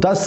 10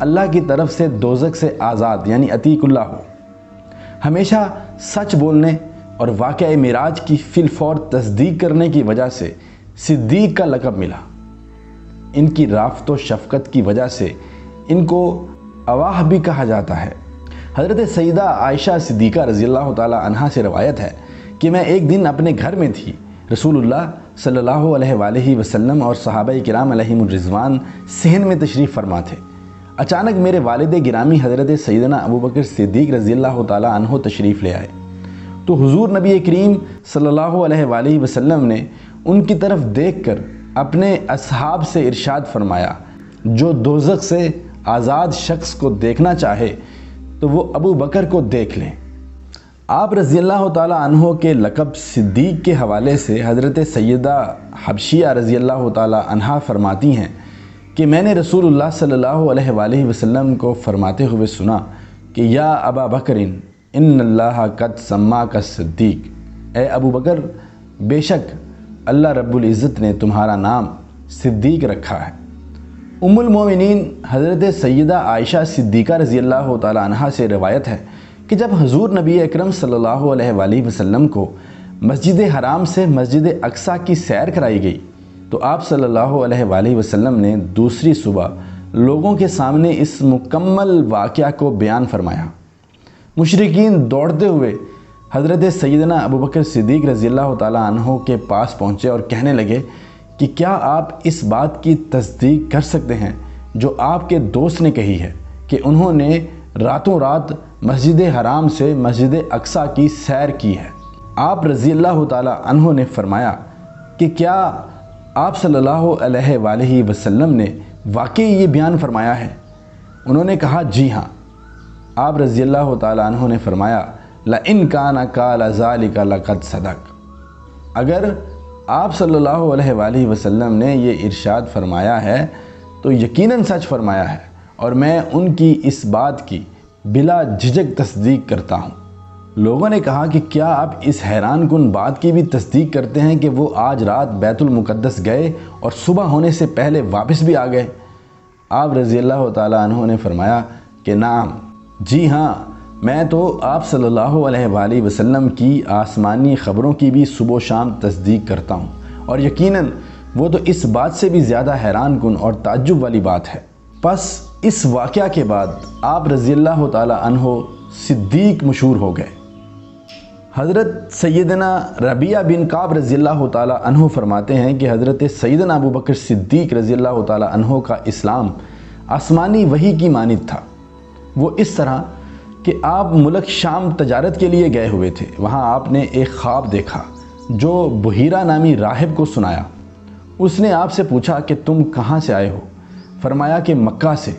اللہ کی طرف سے دوزخ سے آزاد یعنی عتیق اللہ ہو۔ ہمیشہ سچ بولنے اور واقعہ معراج کی فی الفور تصدیق کرنے کی وجہ سے صدیق کا لقب ملا۔ ان کی رافت و شفقت کی وجہ سے ان کو اواہ بھی کہا جاتا ہے۔ حضرت سیدہ عائشہ صدیقہ رضی اللہ تعالی عنہا سے روایت ہے کہ میں ایک دن اپنے گھر میں تھی، رسول اللہ صلی اللہ علیہ وآلہ وسلم اور صحابہ کرام علیہم الرضوان صحن میں تشریف فرما تھے۔ اچانک میرے والد گرامی حضرت سیدنا ابوبکر صدیق رضی اللہ تعالی عنہ تشریف لے آئے تو حضور نبی کریم صلی اللہ علیہ وآلہ وسلم نے ان کی طرف دیکھ کر اپنے اصحاب سے ارشاد فرمایا، جو دوزخ سے آزاد شخص کو دیکھنا چاہے تو وہ ابو بکر کو دیکھ لیں۔ آپ رضی اللہ تعالی عنہ کے لقب صدیق کے حوالے سے حضرت سیدہ حبشیہ رضی اللہ تعالی عنہا فرماتی ہیں کہ میں نے رسول اللہ صلی اللہ علیہ وآلہ وسلم کو فرماتے ہوئے سنا کہ یا ابا بکر ان اللہ قد سماک صدیق، اے ابو بکر بے شک اللہ رب العزت نے تمہارا نام صدیق رکھا ہے۔ ام المومنین حضرت سیدہ عائشہ صدیقہ رضی اللہ تعالی عنہا سے روایت ہے کہ جب حضور نبی اکرم صلی اللہ علیہ وآلہ وسلم کو مسجد حرام سے مسجد اقصیٰ کی سیر کرائی گئی تو آپ صلی اللہ علیہ وآلہ وسلم نے دوسری صبح لوگوں کے سامنے اس مکمل واقعہ کو بیان فرمایا۔ مشرکین دوڑتے ہوئے حضرت سیدنا ابوبکر صدیق رضی اللہ تعالی عنہ کے پاس پہنچے اور کہنے لگے کہ کیا آپ اس بات کی تصدیق کر سکتے ہیں جو آپ کے دوست نے کہی ہے کہ انہوں نے راتوں رات مسجد حرام سے مسجد اقصیٰ کی سیر کی ہے۔ آپ رضی اللہ تعالی عنہ نے فرمایا کہ کیا آپ صلی اللہ علیہ وآلہ وسلم نے واقعی یہ بیان فرمایا ہے؟ انہوں نے کہا جی ہاں۔ آپ رضی اللہ تعالی عنہ نے فرمایا لَإِن كَانَ قَالَ ذَلِكَ لَقَدْ صَدَقَ، اگر آپ صلی اللہ علیہ وآلہ وسلم نے یہ ارشاد فرمایا ہے تو یقیناً سچ فرمایا ہے، اور میں ان کی اس بات کی بلا جھجک تصدیق کرتا ہوں۔ لوگوں نے کہا کہ کیا آپ اس حیران کن بات کی بھی تصدیق کرتے ہیں کہ وہ آج رات بیت المقدس گئے اور صبح ہونے سے پہلے واپس بھی آ گئے؟ آپ رضی اللہ تعالی عنہ نے فرمایا کہ نعم، جی ہاں، میں تو آپ صلی اللہ علیہ وآلہ وسلم کی آسمانی خبروں کی بھی صبح و شام تصدیق کرتا ہوں، اور یقیناً وہ تو اس بات سے بھی زیادہ حیران کن اور تعجب والی بات ہے۔ پس اس واقعہ کے بعد آپ رضی اللہ تعالی عنہ صدیق مشہور ہو گئے۔ حضرت سیدنا ربیعہ بن کعب رضی اللہ تعالی عنہ فرماتے ہیں کہ حضرت سیدنا ابوبکر صدیق رضی اللہ تعالی عنہ کا اسلام آسمانی وحی کی مانند تھا۔ وہ اس طرح کہ آپ ملک شام تجارت کے لیے گئے ہوئے تھے، وہاں آپ نے ایک خواب دیکھا جو بحیرہ نامی راہب کو سنایا۔ اس نے آپ سے پوچھا کہ تم کہاں سے آئے ہو؟ فرمایا کہ مکہ سے۔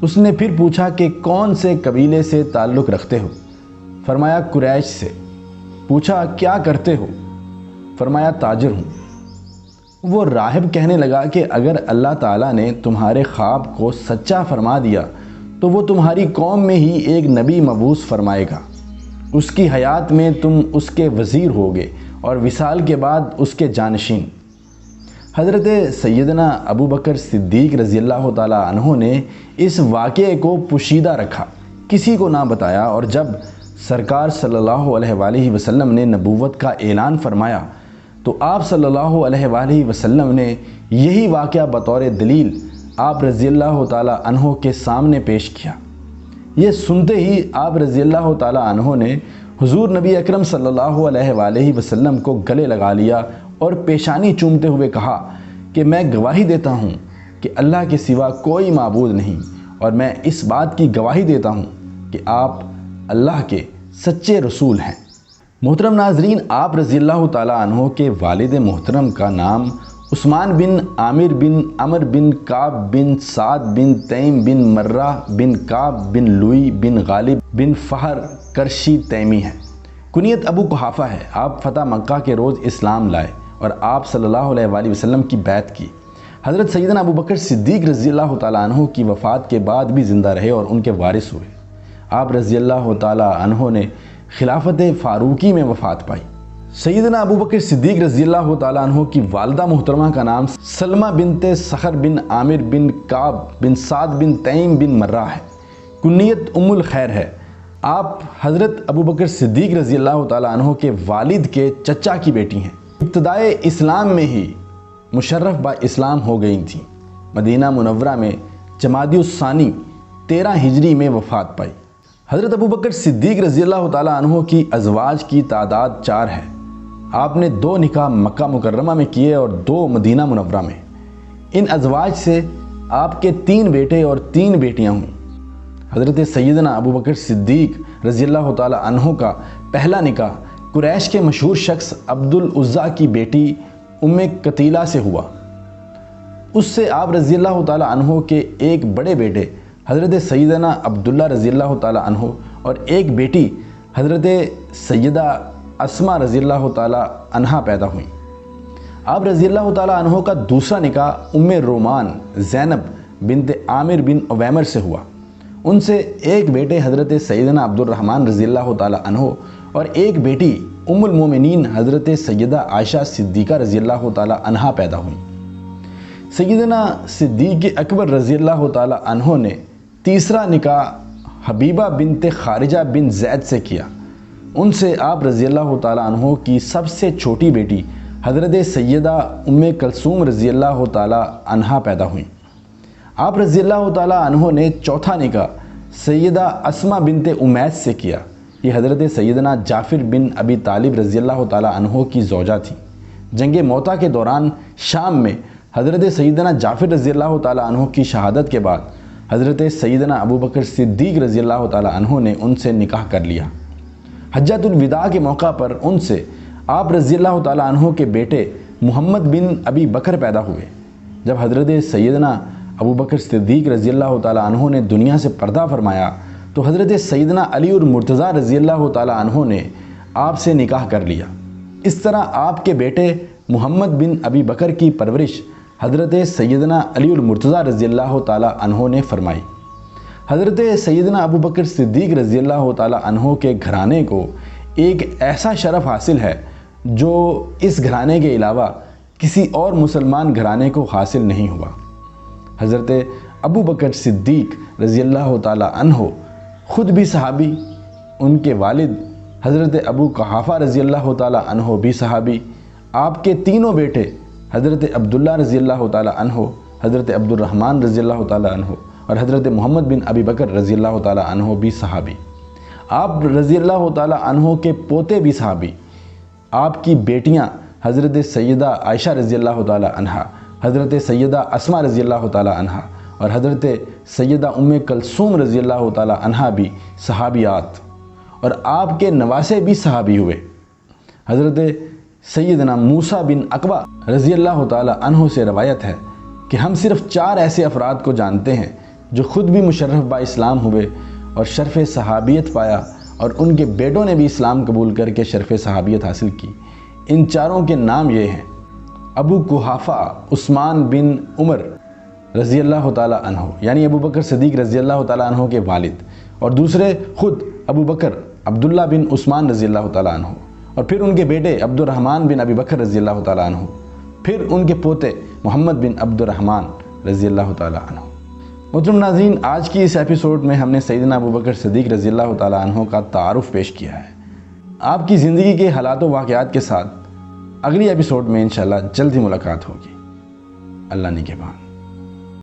اس نے پھر پوچھا کہ کون سے قبیلے سے تعلق رکھتے ہو؟ فرمایا قریش سے۔ پوچھا کیا کرتے ہو؟ فرمایا تاجر ہوں۔ وہ راہب کہنے لگا کہ اگر اللہ تعالیٰ نے تمہارے خواب کو سچا فرما دیا تو وہ تمہاری قوم میں ہی ایک نبی مبعوث فرمائے گا، اس کی حیات میں تم اس کے وزیر ہوگے اور وصال کے بعد اس کے جانشین۔ حضرت سیدنا ابوبکر صدیق رضی اللہ تعالی عنہ نے اس واقعے کو پوشیدہ رکھا، کسی کو نہ بتایا، اور جب سرکار صلی اللہ علیہ وآلہ وسلم نے نبوت کا اعلان فرمایا تو آپ صلی اللہ علیہ وآلہ وسلم نے یہی واقعہ بطور دلیل آپ رضی اللہ تعالی عنہ کے سامنے پیش کیا۔ یہ سنتے ہی آپ رضی اللہ تعالی عنہ نے حضور نبی اکرم صلی اللہ علیہ وآلہ وسلم کو گلے لگا لیا اور پیشانی چومتے ہوئے کہا کہ میں گواہی دیتا ہوں کہ اللہ کے سوا کوئی معبود نہیں، اور میں اس بات کی گواہی دیتا ہوں کہ آپ اللہ کے سچے رسول ہیں۔ محترم ناظرین، آپ رضی اللہ تعالی عنہ کے والد محترم کا نام عثمان بن عامر بن عمر بن کعب بن سعد بن تیم بن مرہ بن کعب بن لوئی بن غالب بن فہر کرشی تیمی ہے۔ کنیت ابو قحافہ ہے۔ آپ فتح مکہ کے روز اسلام لائے اور آپ صلی اللہ علیہ وآلہ وسلم کی بیعت کی۔ حضرت سیدنا ابوبکر صدیق رضی اللہ تعالی عنہ کی وفات کے بعد بھی زندہ رہے اور ان کے وارث ہوئے۔ آپ رضی اللہ تعالی عنہ نے خلافت فاروقی میں وفات پائی۔ سیدنا ابو بکر صدیق رضی اللہ تعالیٰ عنہ کی والدہ محترمہ کا نام سلمہ بنت سخر بن عامر بن کعب بن سعد بن تیم بن مرہ ہے، کنیت ام الخیر ہے۔ آپ حضرت ابو بکر صدیق رضی اللہ تعالیٰ عنہ کے والد کے چچا کی بیٹی ہیں۔ ابتدائے اسلام میں ہی مشرف با اسلام ہو گئی تھیں۔ مدینہ منورہ میں جمادی الثانی 13 ہجری میں وفات پائی۔ حضرت ابو بکر صدیق رضی اللہ تعالیٰ عنہ کی ازواج کی تعداد 4 ہے۔ آپ نے 2 نکاح مکہ مکرمہ میں کیے اور 2 مدینہ منورہ میں۔ ان ازواج سے آپ کے 3 بیٹے اور 3 بیٹیاں ہوئیں۔ حضرت سیدنا ابو بکر صدیق رضی اللہ تعالیٰ عنہ کا پہلا نکاح قریش کے مشہور شخص عبد العزیٰ کی بیٹی ام قتیلہ سے ہوا۔ اس سے آپ رضی اللہ تعالیٰ عنہ کے ایک بڑے بیٹے حضرت سیدنا عبداللہ رضی اللہ تعالیٰ عنہ اور ایک بیٹی حضرت سیدہ اسماء رضی اللہ تعالیٰ عنہ پیدا ہوئیں۔ آپ رضی اللہ تعالیٰ عنہ کا دوسرا نکاح ام رومان زینب بنت عامر بن عویمر سے ہوا۔ ان سے ایک بیٹے حضرت سیدنا عبد الرحمن رضی اللہ تعالیٰ عنہ اور ایک بیٹی ام المومنین حضرت سیدہ عائشہ صدیقہ رضی اللہ تعالیٰ عنہ پیدا ہوئیں۔ سیدنا صدیق اکبر رضی اللہ تعالیٰ عنہ نے تیسرا نکاح حبیبہ بنت خارجہ بن زید سے کیا۔ ان سے آپ رضی اللہ تعالیٰ عنہ کی سب سے چھوٹی بیٹی حضرت سیدہ ام کلثوم رضی اللہ تعالیٰ عنہ پیدا ہوئیں۔ آپ رضی اللہ تعالیٰ عنہ نے چوتھا نکاح سیدہ اسماء بنت امیس سے کیا۔ یہ حضرت سیدنا جعفر بن ابی طالب رضی اللہ تعالیٰ عنہ کی زوجہ تھی۔ جنگ موطا کے دوران شام میں حضرت سیدنا جعفر رضی اللہ تعالیٰ عنہ کی شہادت کے بعد حضرت سیدنا ابو بکر صدیق رضی اللہ تعالیٰ عنہ نے ان سے نکاح کر لیا۔ حجۃ الوداع کے موقع پر ان سے آپ رضی اللہ تعالیٰ عنہ کے بیٹے محمد بن ابی بکر پیدا ہوئے۔ جب حضرت سیدنا ابو بکر صدیق رضی اللہ تعالیٰ عنہ نے دنیا سے پردہ فرمایا تو حضرت سیدنا علی المرتضیٰ رضی اللہ تعالیٰ عنہ نے آپ سے نکاح کر لیا۔ اس طرح آپ کے بیٹے محمد بن ابی بکر کی پرورش حضرت سیدنا علی المرتضیٰ رضی اللہ تعالیٰ عنہ نے فرمائی۔ حضرت سیدنا ابو بکر صدیق رضی اللہ تعالیٰ عنہ کے گھرانے کو ایک ایسا شرف حاصل ہے جو اس گھرانے کے علاوہ کسی اور مسلمان گھرانے کو حاصل نہیں ہوا۔ حضرت ابو بکر صدیق رضی اللہ تعالیٰ عنہ خود بھی صحابی، ان کے والد حضرت ابو قحافہ رضی اللہ تعالیٰ عنہ بھی صحابی، آپ کے تینوں بیٹے حضرت عبداللہ رضی اللہ تعالیٰ عنہ، حضرت عبد الرحمن رضی اللہ تعالیٰ عنہ اور حضرت محمد بن ابی بکر رضی اللہ تعالیٰ عنہ بھی صحابی۔ آپ رضی اللہ تعالیٰ عنہ کے پوتے بھی صحابی۔ آپ کی بیٹیاں حضرت سیدہ عائشہ رضی اللہ تعالیٰ عنہ، حضرت سیدہ اسماء رضی اللہ تعالیٰ عنہ اور حضرت سیدہ ام کلثوم رضی اللہ تعالیٰ عنہ بھی صحابیات، اور آپ کے نواسے بھی صحابی ہوئے۔ حضرت سیدنا موسیٰ بن عقبہ رضی اللہ تعالیٰ عنہ سے روایت ہے کہ ہم صرف 4 ایسے افراد کو جانتے ہیں جو خود بھی مشرف با اسلام ہوئے اور شرف صحابیت پایا، اور ان کے بیٹوں نے بھی اسلام قبول کر کے شرف صحابیت حاصل کی۔ ان 4 کے نام یہ ہیں: ابو قحافہ عثمان بن عمر رضی اللہ تعالیٰ عنہ، یعنی ابو بکر صدیق رضی اللہ تعالیٰ عنہ کے والد، اور دوسرے خود ابو بکر عبداللہ بن عثمان رضی اللہ تعالیٰ عنہ، اور پھر ان کے بیٹے عبد الرحمن بن ابی بکر رضی اللہ تعالیٰ عنہ، پھر ان کے پوتے محمد بن عبد الرحمن رضی اللہ تعالیٰ عنہ۔ محترم ناظرین، آج کی اس ایپیسوڈ میں ہم نے سیدنا ابو بکر صدیق رضی اللہ تعالیٰ عنہ کا تعارف پیش کیا ہے۔ آپ کی زندگی کے حالات و واقعات کے ساتھ اگلی ایپیسوڈ میں انشاءاللہ جلد ہی ملاقات ہوگی۔ اللہ نگہبان۔